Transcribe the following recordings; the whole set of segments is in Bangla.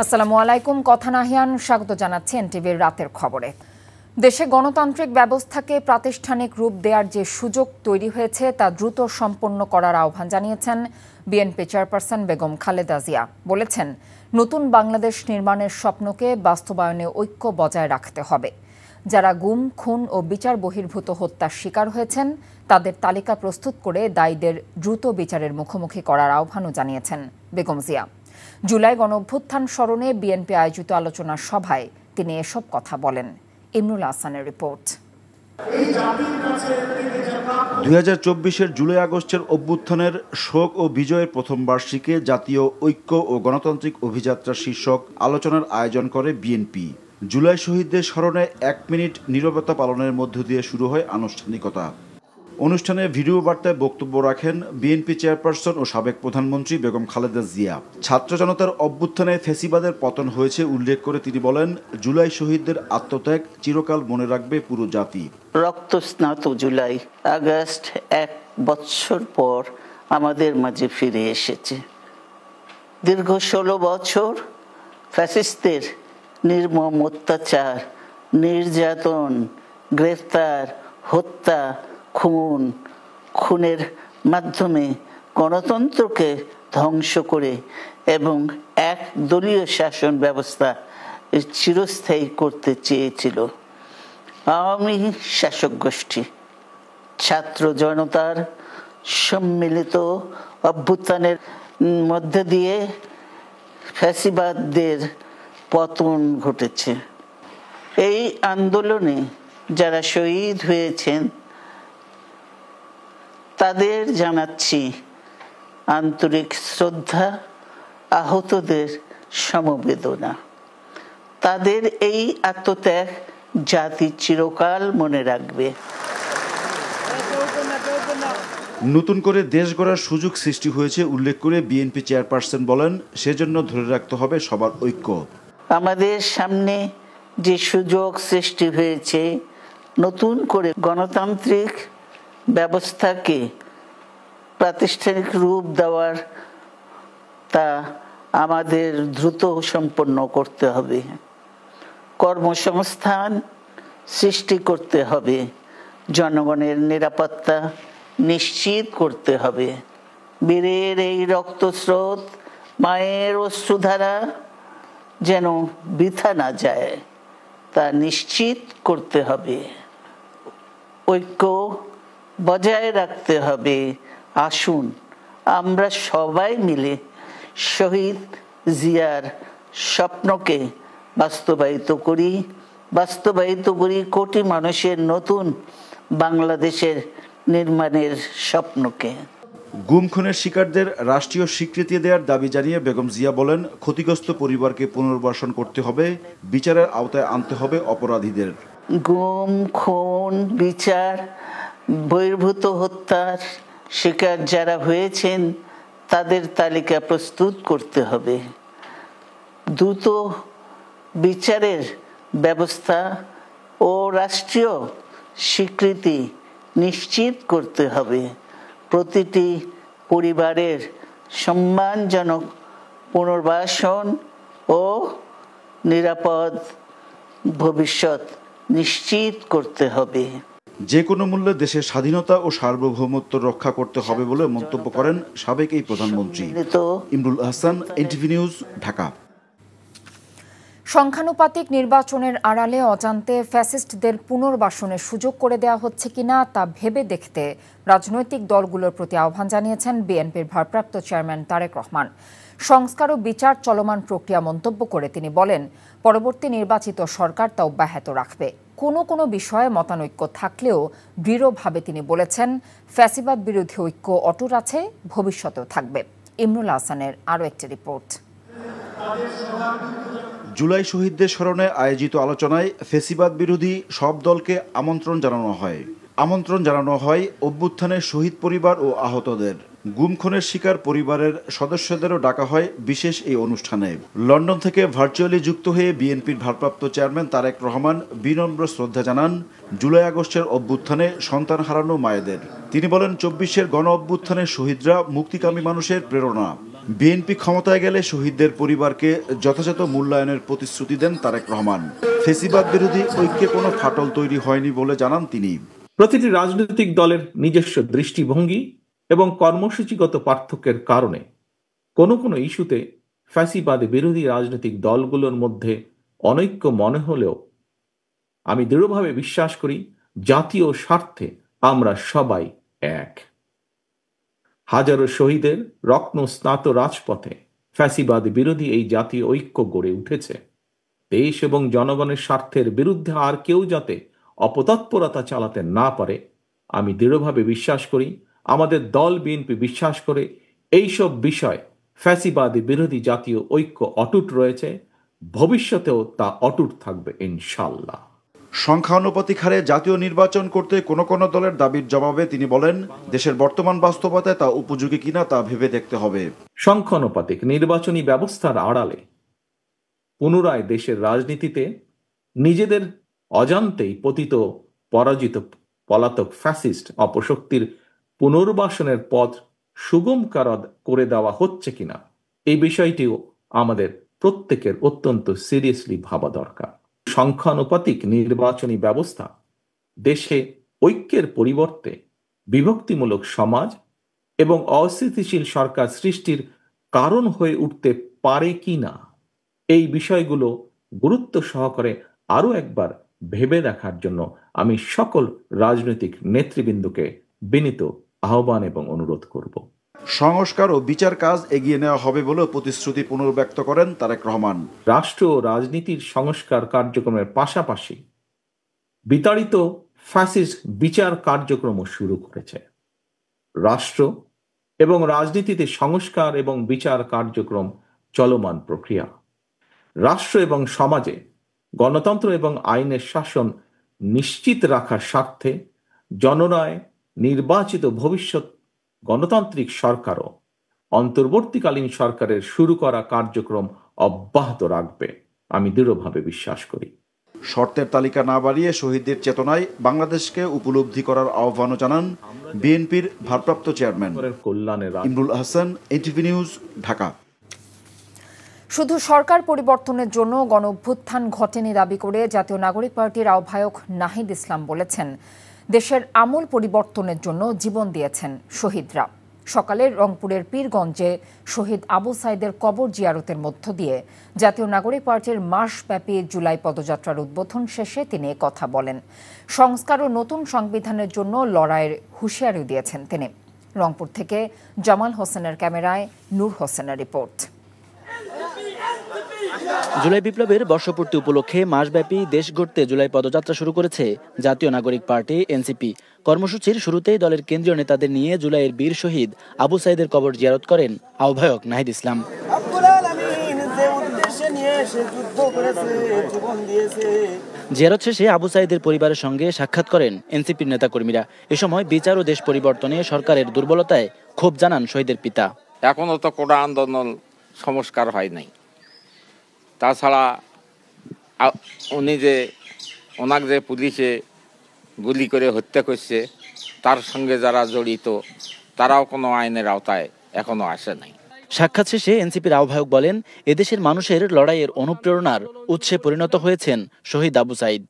আসসালামু আলাইকুম। কথা নাহিয়ান স্বাগত জানাচ্ছি এনটিভির রাতের খবরে। দেশে গণতান্ত্রিক ব্যবস্থাকে প্রাতিষ্ঠানিক রূপ দেওয়ার যে সুযোগ তৈরি হয়েছে তা দ্রুত সম্পন্ন করার আহ্বান জানিয়েছেন বিএনপি চেয়ারপারসন বেগম খালেদা জিয়া। বলেছেন, নতুন বাংলাদেশ নির্মাণের স্বপ্নকে বাস্তবায়নে ঐক্য বজায় রাখতে হবে। যারা গুম, খুন ও বিচার বহির্ভূত হত্যার শিকার হয়েছেন তাদের তালিকা প্রস্তুত করে দায়ীদের দ্রুত বিচারের মুখোমুখি করার আহ্বানও জানিয়েছেন বেগম জিয়া। জুলাই গণঅভ্যুত্থান স্মরণে বিএনপি আয়োজিত আলোচনা সভায় তিনি এসব কথা বলেন। ইমরুল হাসানের রিপোর্ট। 2024-এর জুলাই আগস্টের অভ্যুত্থানের শোক ও বিজয়ের প্রথম বার্ষিকে জাতীয় ঐক্য ও গণতান্ত্রিক অভিযাত্রা শীর্ষক আলোচনার আয়োজন করে বিএনপি। জুলাই শহীদদের স্মরণে 1 মিনিট নীরবতা পালনের মধ্য দিয়ে শুরু হয় আনুষ্ঠানিকতা। অনুষ্ঠানে ভিডিও বার্তায় বক্তব্য রাখেন বিএনপি চেয়ারপারসন ও সাবেক প্রধানমন্ত্রী বেগম খালেদা জিয়া। ছাত্র জনতার অভ্যুত্থানে ফ্যাসিবাদের পতন হয়েছে উল্লেখ করে তিনি বলেন, জুলাই শহীদদের আত্মত্যাগ চিরকাল মনে রাখবে পুরো জাতি। রক্তস্নাত জুলাই আগস্ট 1 বছর পর আমাদের মাঝে ফিরে এসেছে। দীর্ঘ 16 বছর ফ্যাসিস্টদের নির্মম অত্যাচার, নির্যাতন, গ্রেফতার, হত্যা, খুনের মাধ্যমে গণতন্ত্রকে ধ্বংস করে এবং এক দলীয় শাসন ব্যবস্থা চিরস্থায়ী করতে চেয়েছিল আওয়ামী শাসক গোষ্ঠী। ছাত্র জনতার সম্মিলিত অভ্যুত্থানের মধ্যে দিয়ে ফ্যাসিবাদদের পতন ঘটেছে। এই আন্দোলনে যারা শহীদ হয়েছেন তাদের জানাচ্ছি আন্তরিক শ্রদ্ধা, আহতদের সমবেদনা। তাদের এই আত্মত্যাগ জাতি চিরকাল মনে রাখবে। নতুন করে দেশ গড়ার সুযোগ সৃষ্টি হয়েছে উল্লেখ করে বিএনপি চেয়ারপারসন বলেন, সেজন্য ধরে রাখতে হবে সবার ঐক্য। আমাদের সামনে যে সুযোগ সৃষ্টি হয়েছে নতুন করে গণতান্ত্রিক ব্যবস্থাকে প্রাতিষ্ঠানিক রূপ দেওয়ার, তা আমাদের দ্রুত সম্পন্ন করতে হবে। কর্মসংস্থান সৃষ্টি করতে হবে, জনগণের নিরাপত্তা নিশ্চিত করতে হবে। বীরের এই রক্তস্রোত, মায়ের অশ্রুধারা যেন বৃথা না যায় তা নিশ্চিত করতে হবে। ঐক্য বজায় রাখতে হবে। আসুন আমরা সবাই মিলে শহীদ জিয়ার স্বপ্নকে বাস্তবায়িত করি কোটি মানুষের নতুন বাংলাদেশের নির্মাণের স্বপ্নকে। গুম খুনের শিকারদের রাষ্ট্রীয় স্বীকৃতি দেওয়ার দাবি জানিয়ে বেগম জিয়া বলেন, ক্ষতিগ্রস্ত পরিবারকে পুনর্বাসন করতে হবে, বিচারের আওতায় আনতে হবে অপরাধীদের। গুম, খুন, বিচার বহির্ভূত হত্যার শিকার যারা হয়েছেন তাদের তালিকা প্রস্তুত করতে হবে। দ্রুত বিচারের ব্যবস্থা ও রাষ্ট্রীয় স্বীকৃতি নিশ্চিত করতে হবে। প্রতিটি পরিবারের সম্মানজনক পুনর্বাসন ও নিরাপদ ভবিষ্যৎ নিশ্চিত করতে হবে। যে কোনো মূল্যে দেশের স্বাধীনতা ও সার্বভৌমত্ব রক্ষা করতে হবে বলে মন্তব্য করেন সাবেক এই প্রধানমন্ত্রী। Imrul Hasan, NTV news, Dhaka. সংখ্যানুপাতিক নির্বাচনের আড়ালে অজান্তে ফ্যাসিস্টদের পুনর্বাসনের সুযোগ করে দেওয়া হচ্ছে কিনা তা ভেবে দেখতে রাজনৈতিক দলগুলোর প্রতি আহ্বান জানিয়েছেন বিএনপির ভারপ্রাপ্ত চেয়ারম্যান তারেক রহমান। সংস্কার ও বিচার চলমান প্রক্রিয়া মন্তব্য করে তিনি বলেন, পরবর্তী নির্বাচিত সরকার তা অব্যাহত রাখবে। কোনো বিষয়ে মতানৈক্য থাকলেও দৃঢ়ভাবে তিনি বলেছেন, ফ্যাসিবাদ বিরোধী ঐক্য অটুট আছে, ভবিষ্যতেও থাকবে। ইমরুল হাসানের আরও একটি রিপোর্ট। জুলাই শহীদদের স্মরণে আয়োজিত আলোচনায় ফ্যাসিবাদ বিরোধী সব দলকে আমন্ত্রণ জানানো হয় অভ্যুত্থানের শহীদ পরিবার ও আহতদের। গুম খুনের শিকার পরিবারের সদস্যদেরও ডাকা হয় বিশেষ এই অনুষ্ঠানে। লন্ডন থেকে ভার্চুয়ালি যুক্ত হয়ে বিএনপির ভারপ্রাপ্ত চেয়ারম্যান তারেক রহমান বিনম্র শ্রদ্ধা জানান জুলাই আগস্টের অভ্যুত্থানে সন্তান হারানো মায়েদের। তিনি বলেন, 24-এর গণ অভ্যুত্থানের শহীদরা মুক্তিকামী মানুষের প্রেরণা। বিএনপি ক্ষমতায় গেলে শহীদদের পরিবারকে যথাযথ মূল্যায়নের প্রতিশ্রুতি দেন তারেক রহমান। ফ্যাসিবাদ বিরোধী ঐক্যে কোনো ফাটল তৈরি হয়নি বলে জানান তিনি। প্রতিটি রাজনৈতিক দলের নিজস্ব দৃষ্টিভঙ্গি এবং কর্মসূচিগত পার্থক্যের কারণে কোনো ইস্যুতে ফ্যাসিবাদ বিরোধী রাজনৈতিক দলগুলোর মধ্যে অনৈক্য মনে হলেও আমি দৃঢ়ভাবে বিশ্বাস করি জাতীয় স্বার্থে আমরা সবাই এক। হাজারো শহীদের রত্নস্নাত রাজপথে ফ্যাসিবাদ বিরোধী এই জাতীয় ঐক্য গড়ে উঠেছে। দেশ এবং জনগণের স্বার্থের বিরুদ্ধে আর কেউ যাতে অপতৎপরতা চালাতে না পারে আমি দৃঢ়ভাবে বিশ্বাস করি। আমাদের দল বিএনপি বিশ্বাস করে এইসব বিষয় ফ্যাসিবাদ বিরোধী জাতীয় ঐক্য অটুট রয়েছে, ভবিষ্যতেও তা অটুট থাকবে ইনশাআল্লাহ। সংখ্যানুপাতিক হারে জাতীয় নির্বাচন করতে কোনো দলের দাবির জবাবে তিনি বলেন, দেশের বর্তমান বাস্তবতায় তা উপযোগী কিনা তা ভেবে দেখতে হবে। সংখ্যানুপাতিক নির্বাচনী ব্যবস্থার আড়ালে পুনরায় দেশের রাজনীতিতে নিজেদের অজান্তেই পতিত পরাজিত পলাতক ফ্যাসিস্ট অপশক্তির পুনর্বাসনের পথ সুগম করে দেওয়া হচ্ছে কিনা এই বিষয়টিও আমাদের প্রত্যেকের অত্যন্ত সিরিয়াসলি ভাবা দরকার। সংখ্যানুপাতিক নির্বাচনী ব্যবস্থা দেশে ঐক্যের পরিবর্তে বিভক্তিমূলক সমাজ এবং অস্থিতিশীল সরকার সৃষ্টির কারণ হয়ে উঠতে পারে কিনা এই বিষয়গুলো গুরুত্ব সহকারে আরও একবার ভেবে দেখার জন্য আমি সকল রাজনৈতিক নেতৃবৃন্দকে বিনীত আহ্বান এবং অনুরোধ করব। সংস্কার ও বিচার কাজ এগিয়ে নেওয়া হবে বলেও প্রতিশ্রুতি পুনর্ব্যক্ত করেন তারেক রহমান। রাষ্ট্র ও রাজনীতির সংস্কার কার্যক্রমের পাশাপাশি বিতাড়িত ফ্যাসিস্ট বিচার কার্যক্রমও শুরু করেছে। রাষ্ট্র এবং রাজনীতিতে সংস্কার এবং বিচার কার্যক্রম চলমান প্রক্রিয়া। রাষ্ট্র এবং সমাজে গণতন্ত্র এবং আইনের শাসন নিশ্চিত রাখার স্বার্থে জনরায় নির্বাচিত ভবিষ্যৎ গণতান্ত্রিক সরকারও অন্তর্বর্তীকালীন সরকারের শুরু করা কার্যক্রম অব্যাহত রাখবে আমি দৃঢ়ভাবে বিশ্বাস করি। শর্তের তালিকা না বাড়িয়ে শহীদদের চেতনায় বাংলাদেশকে উপলব্ধি করার আহ্বানও জানান বিএনপির ভারপ্রাপ্ত chairman Imrul Hasan. NTV news, Dhaka. শুধু সরকার পরিবর্তনের জন্য গণঅভ্যুত্থান ঘটেনি দাবি করে জাতীয় নাগরিক পার্টির আহ্বায়ক নাহিদ ইসলাম বলেছেন, দেশের আমূল পরিবর্তনের জন্য জীবন দিয়েছেন শহীদরা। সকালে রংপুরের পীরগঞ্জে শহীদ আবু সাইদের কবর জিয়ারতের মধ্য দিয়ে জাতীয় নাগরিক পার্টির মাসব্যাপী জুলাই পদযাত্রার উদ্বোধন শেষে তিনি কথা বলেন। সংস্কার ও নতুন সংবিধানের জন্য লড়াইয়ের হুঁশিয়ারি দিয়েছেন তিনি। রংপুর থেকে জামাল হোসেনের ক্যামেরায় নূর হোসেনের রিপোর্ট। জুলাই বিপ্লবের বর্ষপূর্তি উপলক্ষে মাসব্যাপী দেশ গড়তে জুলাই পদযাত্রা শুরু করেছে জাতীয় নাগরিক পার্টি এনসিপি। কর্মসূচির শুরুতেই দলের কেন্দ্রীয় নেতাদের নিয়ে জুলাইয়ের বীর শহীদ আবু সাইদের কবর জিয়ারত করেন আহ্বায়ক নাহিদ ইসলাম। জিয়ারত শেষে আবু সাইদের পরিবারের সঙ্গে সাক্ষাৎ করেন এনসিপির নেতাকর্মীরা। এ সময় বিচার ও দেশ পরিবর্তনে সরকারের দুর্বলতায় ক্ষোভ জানান শহীদের পিতা। এখনো তো কোনো আন্দোলন সংস্কার হয় নাই। তাছাড়া ওনাকে যে পুলিশে গুলি করে হত্যা করছে তার সঙ্গে যারা জড়িত তারাও কোনো আইনের আওতায় এখনো আসে নাই। সাক্ষাৎ শেষে এনসিপির আহ্বায়ক বলেন, এদেশের মানুষের লড়াইয়ের অনুপ্রেরণার উৎসে পরিণত হয়েছেন শহীদ আবু সাইদ।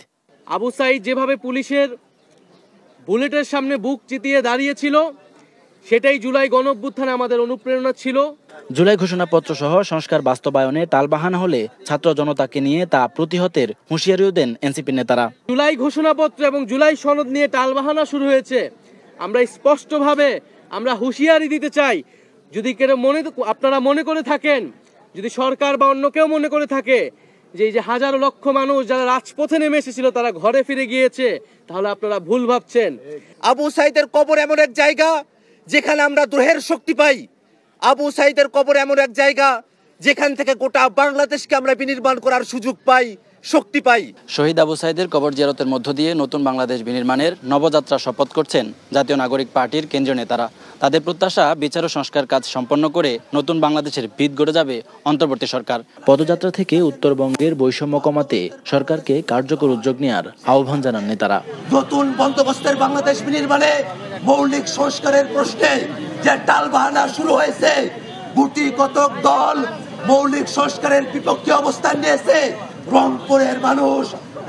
আবু সাইদ যেভাবে পুলিশের বুলেটের সামনে বুক চিতিয়ে দাঁড়িয়েছিল সেটাই জুলাই গণঅভ্যুত্থানে আমাদের অনুপ্রেরণা ছিল। জুলাই ঘোষণাপত্র সহ সংস্কার বাস্তবায়নে টালবাহানা হলে ছাত্র জনতাকে নিয়ে তা প্রতিহতের হুঁশিয়ারিও দেন এনসিপির নেতারা। জুলাই ঘোষণাপত্র এবং জুলাই সনদ নিয়ে টালবাহানা শুরু হয়েছে। আমরা স্পষ্টভাবে হুঁশিয়ারি দিতে চাই, যদি আপনারা মনে করে থাকেন, যদি সরকার বা অন্য কেউ মনে করে থাকে যে এই যে হাজারো লক্ষ মানুষ যারা রাজপথে নেমে এসেছিল তারা ঘরে ফিরে গিয়েছে, তাহলে আপনারা ভুল ভাবছেন। আবু সাইদের কবর এমন এক জায়গা যেখানে আমরা দ্রোহের শক্তি পাই। আবু সাইদের কবর এমন এক জায়গা যেখান থেকে গোটা বাংলাদেশকে আমরা বিনির্মাণ করার সুযোগ পাই, শক্তি পাই। শহীদ আবু সাইদের কবর জিয়ারতের মধ্য দিয়ে নতুন বাংলাদেশ বিনির্মাণের নবযাত্রা শপথ করছেন জাতীয় নাগরিক পার্টির কেন্দ্রীয় নেতারা। তাদের প্রত্যাশা, বিচার ও সংস্কার কাজ সম্পন্ন করে নতুন বাংলাদেশের ভিত গড়ে যাবে অন্তর্বর্তী সরকার। পদযাত্রা থেকে উত্তরবঙ্গের বৈষম্য কমাতে সরকারকে কার্যকর উদ্যোগ নেওয়ার আহ্বান জানান নেতারা। নতুন বন্দোবস্তের বাংলাদেশ বিনির্মাণে মৌলিক সংস্কারের প্রশ্নে যে টালবাহানা শুরু হয়েছে গুটি কতক দল মৌলিক সংস্কারের বিপক্ষে অবস্থান নিয়েছে। রংপুরের মানুষ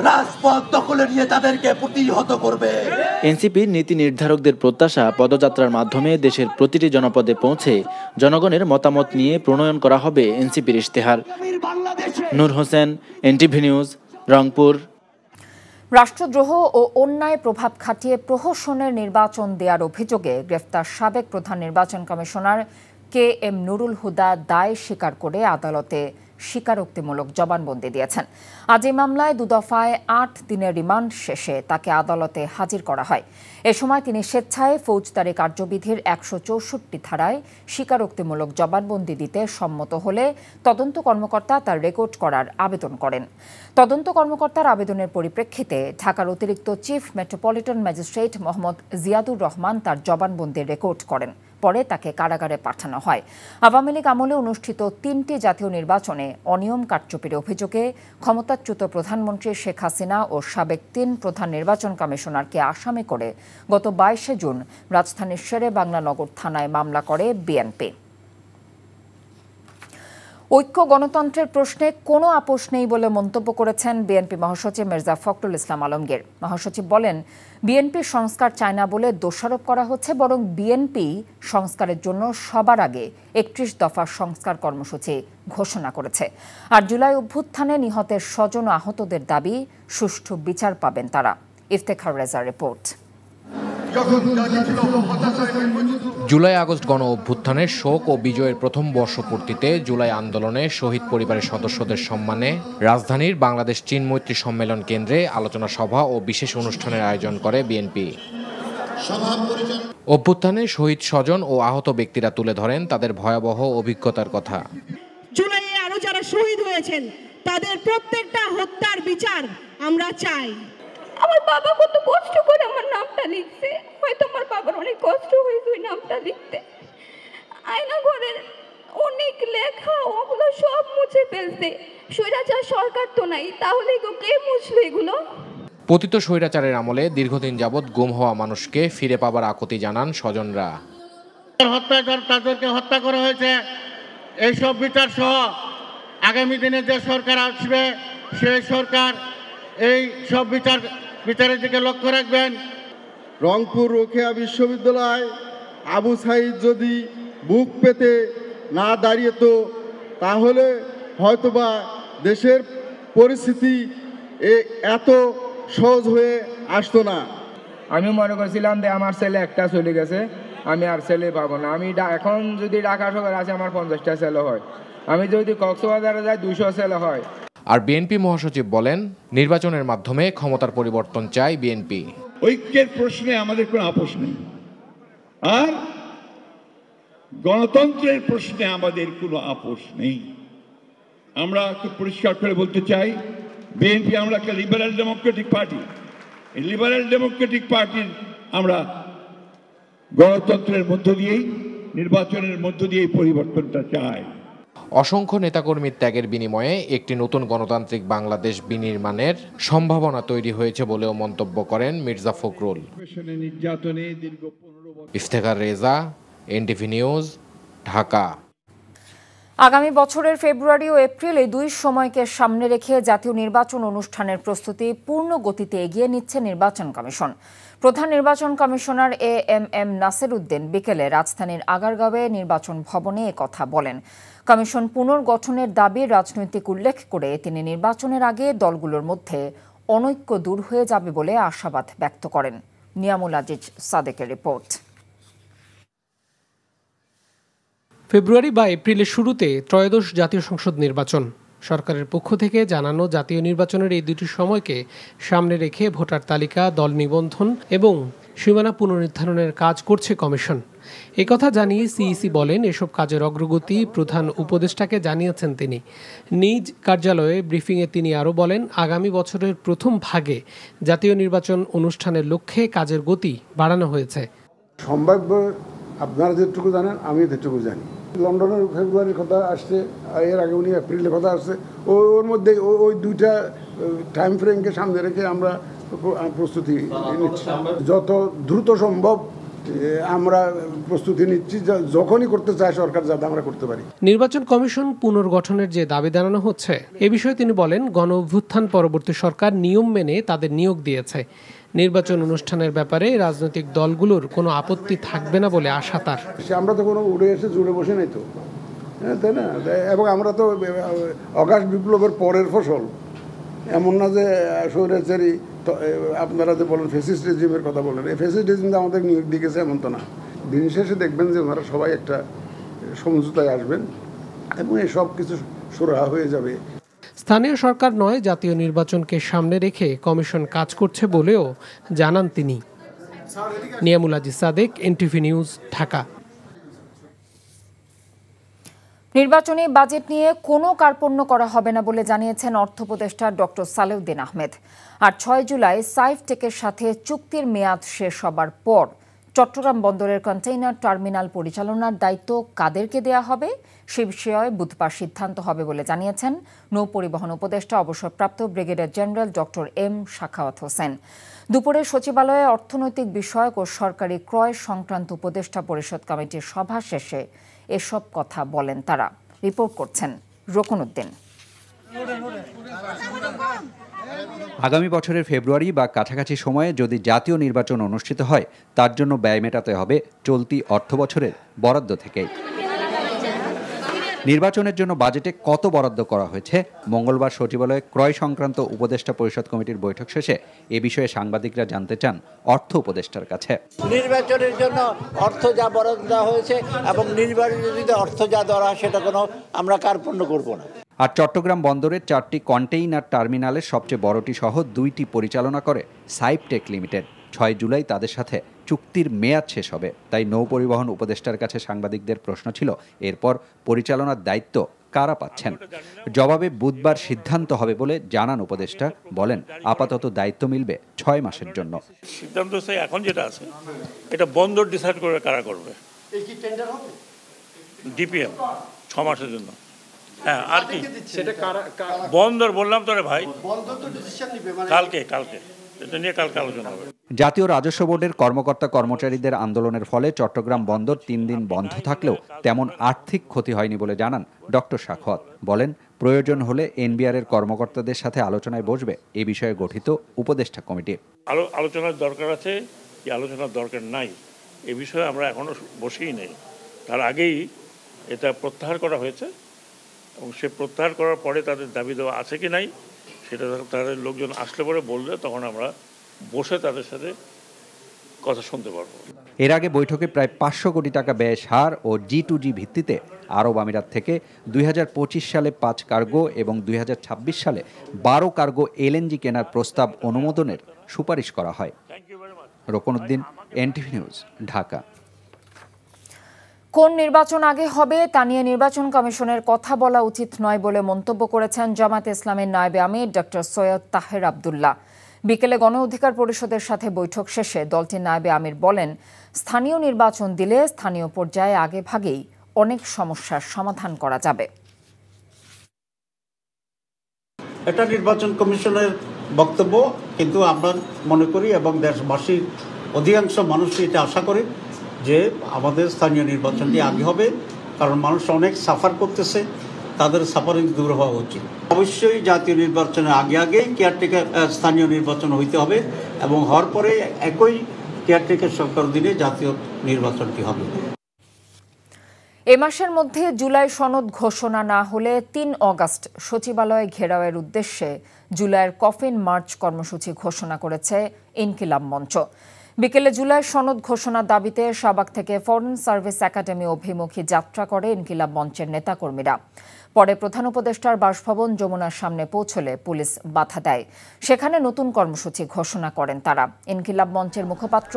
রাজপথ দখলে নিয়ে তাদেরকে প্রতিহত করবে। এনসিপির নীতি নির্ধারকদের প্রত্যাশা পদযাত্রার মাধ্যমে দেশের প্রতিটি জনপদে পৌঁছে জনগণের মতামত নিয়ে প্রণয়ন করা হবে এনসিপির ইশতেহার। নূর হোসেন, এনটিভি নিউজ, রংপুর। রাষ্ট্রদ্রোহ ও অন্যায় প্রভাব খাটিয়ে প্রহসনের নির্বাচন দেওয়ার অভিযোগে গ্রেফতার সাবেক প্রধান নির্বাচন কমিশনার KM নুরুল হুদা দায় স্বীকার করে আদালতে স্বীকারোক্তিমূলক জবানবন্দি দিয়েছেন। আজ এই মামলায় দুদফায় ৮ দিনের রিমান্ড শেষে তাকে আদালতে হাজির করা হয়। এ সময় তিনি স্বেচ্ছায় ফৌজদারি কার্যবিধির ১৬৪ ধারায় স্বীকারোক্তিমূলক জবানবন্দি দিতে সম্মত হলে তদন্ত কর্মকর্তা তার রেকর্ড করার আবেদন করেন। তদন্ত কর্মকর্তার আবেদনের পরিপ্রেক্ষিতে ঢাকার অতিরিক্ত chief metropolitan magistrate Mohammad Ziadur Rahman তার জবানবন্দি রেকর্ড করেন। পরে তাকে কারাগারে পাঠানো হয়। আওয়ামী লীগ আমলে অনুষ্ঠিত ৩টি জাতীয় নির্বাচনে অনিয়ম কারচুপির অভিযোগে ক্ষমতাচ্যুত প্রধানমন্ত্রী শেখ হাসিনা ও সাবেক ৩ প্রধান নির্বাচন কমিশনারকে আসামি করে গত ২২শে জুন রাজধানীর শেরে বাংলা নগর থানায় মামলা করে বিএনপি। ঐক্য গণতন্ত্রের প্রশ্নে কোনো আপোষ নেই বলে মন্তব্য করেছেন বিএনপি মহাসচিব মির্জা ফখরুল ইসলাম আলমগীর। মহাসচিব বলেন, বিএনপি সংস্কার চায় না বলে দোষারোপ করা হচ্ছে, বরং বিএনপি সংস্কারের জন্য সবার আগে ৩১ দফা সংস্কার কর্মসূচি ঘোষণা করেছে। আর জুলাই অভ্যুত্থানে নিহতের স্বজন ও আহতদের দাবি সুষ্ঠু বিচার পাবেন তারা। ইফতেখার রেজার রিপোর্ট। জুলাই আগস্ট গণ অভ্যুত্থানের শোক ও বিজয়ের প্রথম বর্ষপূর্তিতে জুলাই আন্দোলনে শহীদ পরিবারের সদস্যদের সম্মানে রাজধানীর বাংলাদেশ চীন মৈত্রী সম্মেলন কেন্দ্রে আলোচনা সভা ও বিশেষ অনুষ্ঠানের আয়োজন করে বিএনপি। অভ্যুত্থানে শহীদ স্বজন ও আহত ব্যক্তিরা তুলে ধরেন তাদের ভয়াবহ অভিজ্ঞতার কথা। জুলাইয়ে আরো যারা শহীদ হয়েছেন তাদের প্রত্যেকটা হত্যার বিচার আমরা চাই। আমার বাবা কত কষ্ট করে আমার নামটা লিখছে, হয়তো আমার বাবার অনেক কষ্ট হয়েছে ওই নামটা লিখতে। আয়না ঘরের অনেক লেখা ওগুলো সব মুছে ফেলছে। স্বৈরাচার সরকার তো নাই, তাহলে কে মুছবে এগুলো? পতিত স্বৈরাচারের আমলে দীর্ঘদিন যাবৎ গুম হওয়া মানুষকে ফিরে পাবার আকুতি জানান স্বজনরা। তাদেরকে হত্যা করা হয়েছে, এইসব বিচার সহ আগামী দিনে যে সরকার আসবে সেই সরকার এই সব বিচারের দিকে লক্ষ্য রাখবেন। রংপুর রোকেয়া বিশ্ববিদ্যালয় আবু সাইদ যদি বুক পেতে না দাঁড়িয়েতো তাহলে হয়তোবা দেশের পরিস্থিতি এত সহজ হয়ে আসতো না। আমি মনে করছিলাম যে আমার ছেলে একটা চলে গেছে, আমি আর ছেলে পাবো না। আমি এখন যদি ঢাকা শহরে আছে আমার 50টা ছেলে হয়, আমি যদি কক্সবাজারে যাই 200 ছেলে হয়। আর বিএনপি মহাসচিব বলেন, নির্বাচনের মাধ্যমে ক্ষমতার পরিবর্তন চাই বিএনপি। ঐক্যের প্রশ্নে আমাদের কোনো আপোষ নেই, আর গণতন্ত্রের প্রশ্নে আমাদের কোনো আপোষ নেই। আমরা খুব পরিষ্কার করে বলতে চাই, বিএনপি আমরা একটা লিবারেল ডেমোক্রেটিক পার্টি। এই লিবারেল ডেমোক্রেটিক পার্টির আমরা গণতন্ত্রের মধ্য দিয়েই, নির্বাচনের মধ্য দিয়েই পরিবর্তনটা চাই। অসংখ্য নেতাকর্মীর ত্যাগের বিনিময়ে একটি নতুন গণতান্ত্রিক বাংলাদেশ বিনির্মাণের সম্ভাবনা তৈরি হয়েছে বলেও মন্তব্য করেন মির্জা ফখরুল। Iftekhar Reza, NTV news, Dhaka. আগামী বছরের ফেব্রুয়ারি ও এপ্রিল এই দুই সময়কে সামনে রেখে জাতীয় নির্বাচন অনুষ্ঠানের প্রস্তুতি পূর্ণ গতিতে এগিয়ে নিচ্ছে নির্বাচন কমিশন। প্রধান নির্বাচন কমিশনার AMM নাসির উদ্দিন বিকেলে রাজধানীর আগারগাঁওয়ে নির্বাচন ভবনে একথা বলেন। কমিশন পুনর্গঠনের দাবি রাজনৈতিক উল্লেখ করে তিনি নির্বাচনের আগে দলগুলোর মধ্যে অনৈক্য দূর হয়ে যাবে বলে আশাবাদ ব্যক্ত করেন। নিয়ামুল আজিজ সাদেকের রিপোর্ট। ফেব্রুয়ারি বা এপ্রিলের শুরুতে ত্রয়োদশ জাতীয় সংসদ নির্বাচন। সরকারের পক্ষ থেকে জানানো জাতীয় নির্বাচনের এই দুটি সময়কে সামনে রেখে ভোটার তালিকা, দল নিবন্ধন এবং সীমানা পুনর্নির্ধারণের কাজ করছে কমিশন। একথা জানিয়ে সিইসি বলেন, এসব কাজের অগ্রগতি প্রধান উপদেষ্টাকে জানিয়েছেন তিনি। নিজ কার্যালয়ে ব্রিফিংয়ে তিনি আরও বলেন, আগামী বছরের প্রথম ভাগে জাতীয় নির্বাচন অনুষ্ঠানের লক্ষ্যে কাজের গতি বাড়ানো হয়েছে। সম্ভাব্য আপনারা যেটুকু জানেন আমি যেটুকু জানি, লন্ডনের ফেব্রুয়ারির কথা আসছে, এর আগে উনি এপ্রিলের কথা আসছে। ওর মধ্যে ওই দুইটা টাইম ফ্রেমকে সামনে রেখে আমরা প্রস্তুতি নিচ্ছি। যত দ্রুত সম্ভব আমরা প্রস্তুতি নিচ্ছি, যখনই করতে চায় সরকার যাতে আমরা করতে পারি। নির্বাচন কমিশন পুনর্গঠনের যে দাবি জানানো হচ্ছে এ বিষয়ে তিনি বলেন, গণ অভ্যুত্থান পরবর্তী সরকার নিয়ম মেনে তাদের নিয়োগ দিয়েছে। নির্বাচন অনুষ্ঠানের ব্যাপারে রাজনৈতিক দলগুলোর কোনো আপত্তি থাকবে না বলে আশা তার। আমরা তো কোনো উড়ে এসে জুড়ে বসে নাই তো, তাই না? এবং আমরা তো অগাস্ট বিপ্লবের পরের ফসল, এমন না যে স্বৈরাচারী আপনারা যে বলেন ফ্যাসিস্ট রেজিমের কথা বলেন, এই ফ্যাসিস্ট রেজিম আমাদের নিয়োগ দিয়েছে এমন তো না। দিন শেষে দেখবেন যে ওনারা সবাই একটা সমঝোতায় আসবেন এবং এই সব কিছু সুরাহা হয়ে যাবে। স্থানীয় সরকার নয়, জাতীয় নির্বাচনকে সামনে রেখে কমিশন কাজ করছে বলেও জানান তিনি। Niamul Aziz Sadek, NTV news, Dhaka. নির্বাচনী বাজেট নিয়ে কোনো কার্পণ্য করা হবে না বলে জানিয়েছেন অর্থ উপদেষ্টা ডক্টর সালেউদ্দিন আহমেদ। আর 6 জুলাই সাইফটেকের সাথে চুক্তির মেয়াদ শেষ হবার পর চট্টগ্রাম বন্দরের কন্টেইনার টার্মিনাল পরিচালনার দায়িত্ব কাদেরকে দেয়া হবে সে বিষয়ে বুধবার সিদ্ধান্ত হবে বলে জানিয়েছেন নৌ পরিবহন উপদেষ্টা অবসরপ্রাপ্ত brigadier general doctor M Sakhawat Hossain. দুপুরে সচিবালয়ে অর্থনৈতিক বিষয়ক ও সরকারি ক্রয় সংক্রান্ত উপদেষ্টা পরিষদ কমিটির সভা শেষে এসব কথা বলেন তারা। রিপোর্ট করছেন রকুনউদ্দিন। আগামী বছরের ফেব্রুয়ারি বা কাছাকাছি সময়ে যদি জাতীয় নির্বাচন অনুষ্ঠিত হয়, তার জন্য ব্যয় মেটাতে হবে চলতি অর্থবছরের বরাদ্দ থেকেই। নির্বাচনের জন্য বাজেটে কত বরাদ্দ করা হয়েছে, মঙ্গলবার সচিবালয়ে ক্রয় সংক্রান্ত উপদেষ্টা পরিষদ কমিটির বৈঠক শেষে এ বিষয়ে সাংবাদিকরা জানতে চান অর্থ উপদেষ্টার কাছে। নির্বাচনের জন্য অর্থ যা বরাদ্দ দেওয়া হয়েছে এবং নির্বাচনের যদি অর্থ যা দেওয়া হয় সেটা কোনো আমরা কার্পণ্য করব না। আর চট্টগ্রাম বন্দরের 4টি কন্টেইনার টার্মিনালের সবচেয়ে বড়টি সহ 2টি পরিচালনা করে সাইফটেক লিমিটেড। 6 জুলাই তাদের সাথে চুক্তির মেয়াদ শেষ হবে। তাই নৌ পরিবহন উপদেষ্টার কাছে সাংবাদিকদের প্রশ্ন ছিল, এরপর পরিচালনার দায়িত্ব কারা পাচ্ছেন। জবাবে বুধবার সিদ্ধান্ত হবে বলে জানান উপদেষ্টা। বলেন, আপাতত দায়িত্ব মিলবে 6 মাসের জন্য। সিদ্ধান্ত এখন যেটা আছে এটা বন্দর ডিসাইড করে কারা করবে। ডিপিএম 6 মাসের জন্য। হ্যাঁ, আর কি বন্দর বললাম তো রে ভাই, কালকে এটা নিয়ে কালকে আলোচনা হবে। জাতীয় রাজস্ব বোর্ডের কর্মকর্তা কর্মচারীদের আন্দোলনের ফলে চট্টগ্রাম বন্দর 3 দিন বন্ধ থাকলেও তেমন আর্থিক ক্ষতি হয়নি বলে জানান ডক্টর সাখাওয়াত। বলেন, প্রয়োজন হলে এনবিআর এর কর্মকর্তাদের সাথে আলোচনায় বসবে এ বিষয়ে গঠিত উপদেষ্টা কমিটি। আলোচনার দরকার আছে কি আলোচনার দরকার নাই এ বিষয়ে আমরা এখনো বসেই নেই। তার আগেই এটা প্রত্যাহার করা হয়েছে এবং সে প্রত্যাহার করার পরে তাদের দাবি দেওয়া আছে কি নাই সেটা তাদের লোকজন আসলে পরে বললে তখন আমরা বসে তাদের সাথে কথা শুনতে পারবো। এর আগে বৈঠকে প্রায় 500 কোটি টাকা ব্যয় সার ও G2G ভিত্তিতে আরব আমিরাত থেকে 2025 সালে 5 কার্গো এবং 2026 সালে 12 কার্গো এলএনজি কেনার প্রস্তাব অনুমোদনের সুপারিশ করা হয়। রকুনউদ্দিন, এনটিভি নিউজ, ঢাকা। কোন নির্বাচন আগে হবে তা নিয়ে নির্বাচন কমিশনের কথা বলা উচিত নয় বলে মন্তব্য করেছেন জামায়াতে ইসলামের নায়েবে আমির ডক্টর সৈয়দ তাহের আব্দুল্লাহ। বিকেলে গণ অধিকার পরিষদের সাথে বৈঠক শেষে দলটির নায়েবে আমির বলেন, স্থানীয় নির্বাচন দিলে স্থানীয় পর্যায়ে আগে ভাগেই অনেক সমস্যার সমাধান করা যাবে। এটা নির্বাচন কমিশনের বক্তব্য, কিন্তু আমরা মনে করি এবং দেশবাসীর অধিকাংশ মানুষই এটা আশা করে যে আমাদের স্থানীয় নির্বাচনটি আগে হবে, কারণ মানুষ অনেক সাফার করতেছে, তাদের সাফারিং দূর হওয়া উচিত। অবশ্যই জাতীয় নির্বাচনের আগেই কেয়ারটেকার স্থানীয় নির্বাচন হইতে হবে এবং হওয়ার পরে একই কেয়ারটেকার সরকার দিনে জাতীয় নির্বাচনটি হবে। এ মাসের মধ্যে জুলাই সনদ ঘোষণা না হলে 3 অগাস্ট সচিবালয় ঘেরাওয়ের উদ্দেশ্যে জুলাইয়ের কফিন মার্চ কর্মসূচি ঘোষণা করেছে ইনকিলাব মঞ্চ। বিকেলে জুলাই সনদ ঘোষণার দাবিতে শাহবাগ থেকে ফরেন সার্ভিস একাডেমি অভিমুখী যাত্রা করে ইনকিলাব মঞ্চের নেতাকর্মীরা। পরে প্রধান উপদেষ্টার বাসভবন যমুনার সামনে পৌঁছলে পুলিশ বাধা দেয়। সেখানে নতুন কর্মসূচি ঘোষণা করেন তারা। ইনকিলাব মঞ্চের মুখপাত্র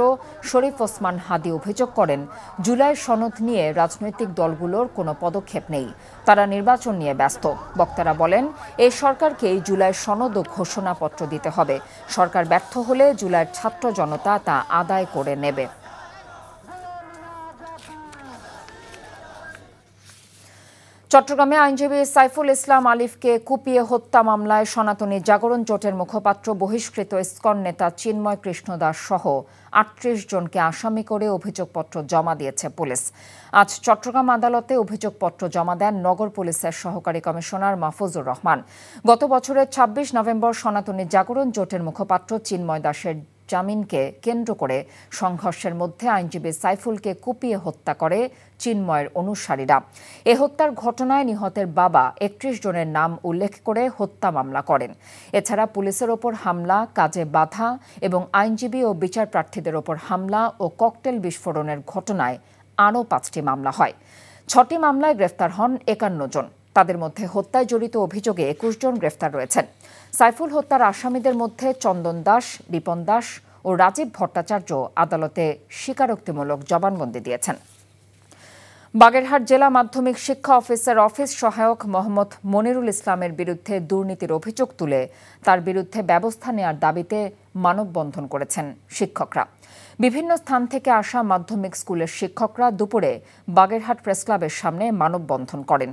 শরীফ ওসমান হাদি অভিযোগ করেন, জুলাই সনদ নিয়ে রাজনৈতিক দলগুলোর কোনো পদক্ষেপ নেই, তারা নির্বাচন নিয়ে ব্যস্ত। বক্তারা বলেন, এই সরকারকে জুলাই সনদ ও ঘোষণাপত্র দিতে হবে। সরকার ব্যর্থ হলে জুলাইয়ের ছাত্র জনতা তা আদায় করে নেবে। চট্টগ্রামে আইনজীবী সাইফুল ইসলাম আলিফকে কুপিয়ে হত্যা মামলায় সনাতনী জাগরণ জোটের মুখপাত্র বহিষ্কৃত ইসকন নেতা চিন্ময় কৃষ্ণ দাস সহ ৩৮ জনকে আসামি করে অভিযোগপত্র জমা দিয়েছে পুলিশ। আজ চট্টগ্রাম আদালতে অভিযোগপত্র জমা দেন নগর পুলিশের সহকারী কমিশনার মাহফুজুর রহমান। গত বছরের ২৬ নভেম্বর সনাতনী জাগরণ জোটের মুখপাত্র চিন্ময় দাসের জামিনকে কেন্দ্র করে সংঘর্ষের মধ্যে আইনজীবী সাইফুলকে কুপিয়ে হত্যা করে চিন্ময়ের অনুসারীরা। এ হত্যার ঘটনায় নিহতের বাবা ৩১ জনের নাম উল্লেখ করে হত্যা মামলা করেন। এছাড়া পুলিশের ওপর হামলা, কাজে বাধা এবং আইনজীবী ও বিচার প্রার্থীদের ওপর হামলা ও ককটেল বিস্ফোরণের ঘটনায় আরও ৫টি মামলা হয়। ৬টি মামলায় গ্রেফতার হন ৫১ জন। তাদের মধ্যে হত্যায় জড়িত অভিযোগে ২১ জন গ্রেফতার রয়েছেন। সাইফুল হত্যার আসামিদের মধ্যে চন্দন দাস, রিপন দাস ও রাজীব ভট্টাচার্য আদালতে স্বীকারোক্তিমূলক জবানবন্দি দিয়েছেন। বাগেরহাট জেলা মাধ্যমিক শিক্ষা অফিসের অফিস সহায়ক মোহাম্মদ মনিরুল ইসলামের বিরুদ্ধে দুর্নীতির অভিযোগ তুলে তার বিরুদ্ধে ব্যবস্থা নেওয়ার দাবিতে মানববন্ধন করেছেন শিক্ষকরা। বিভিন্ন স্থান থেকে আসা মাধ্যমিক স্কুলের শিক্ষকরা দুপুরে বাগেরহাট প্রেসক্লাবের সামনে মানববন্ধন করেন।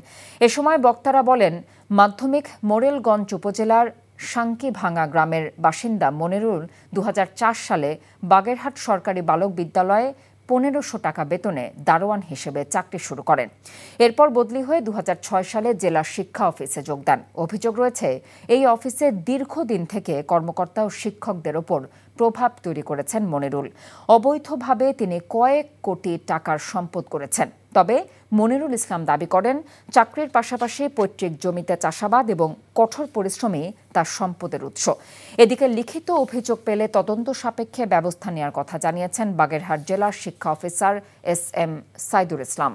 এ সময় বক্তারা বলেন, মাধ্যমিক মোরেলগঞ্জ উপজেলার সাঙ্কিভাঙা গ্রামের বাসিন্দা মনিরুল ২০০৪ সালে বাগেরহাট সরকারি বালক বিদ্যালয়ে ১৫০০ টাকা বেতনে দারোয়ান হিসেবে চাকরি শুরু করেন। এরপর বদলি হয়ে ২০০৬ সালে জেলা শিক্ষা অফিসে যোগ দেন। অভিযোগ রয়েছে, এই অফিসে দীর্ঘদিন থেকে কর্মকর্তা ও শিক্ষকদের ওপর প্রভাব তৈরি করেছেন মনিরুল। অবৈধভাবে তিনি কয়েক কোটি টাকার সম্পদ করেছেন। তবে মনিরুল ইসলাম দাবি করেন, চাকরির পাশাপাশি পৈতৃক জমিতে চাষাবাদ এবং কঠোর পরিশ্রমী তার সম্পদের উৎস। এদিকে লিখিত অভিযোগ পেলে তদন্ত সাপেক্ষে ব্যবস্থা নেওয়ার কথা জানিয়েছেন বাগেরহাট জেলার শিক্ষা অফিসার এস.এম. সাইদুর ইসলাম।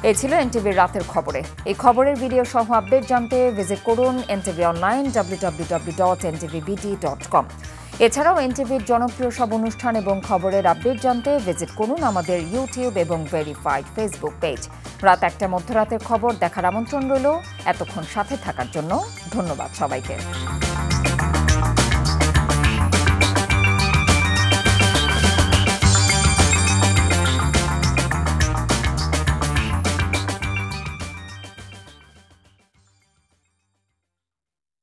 এই ছিল এনটিভির রাতের খবরে। এই খবরের ভিডিও সহ আপডেট জানতে ভিজিট করুন এনটিভি অনলাইন www.ntvbd.com। এছাড়াও এনটিভির জনপ্রিয় সব অনুষ্ঠান এবং খবরের আপডেট জানতে ভিজিট করুন আমাদের ইউটিউব এবং ভেরিফাইড ফেসবুক পেজ। রাত ১টায় মধ্যরাতের খবর দেখার আমন্ত্রণ রইল। এতক্ষণ সাথে থাকার জন্য ধন্যবাদ সবাইকে।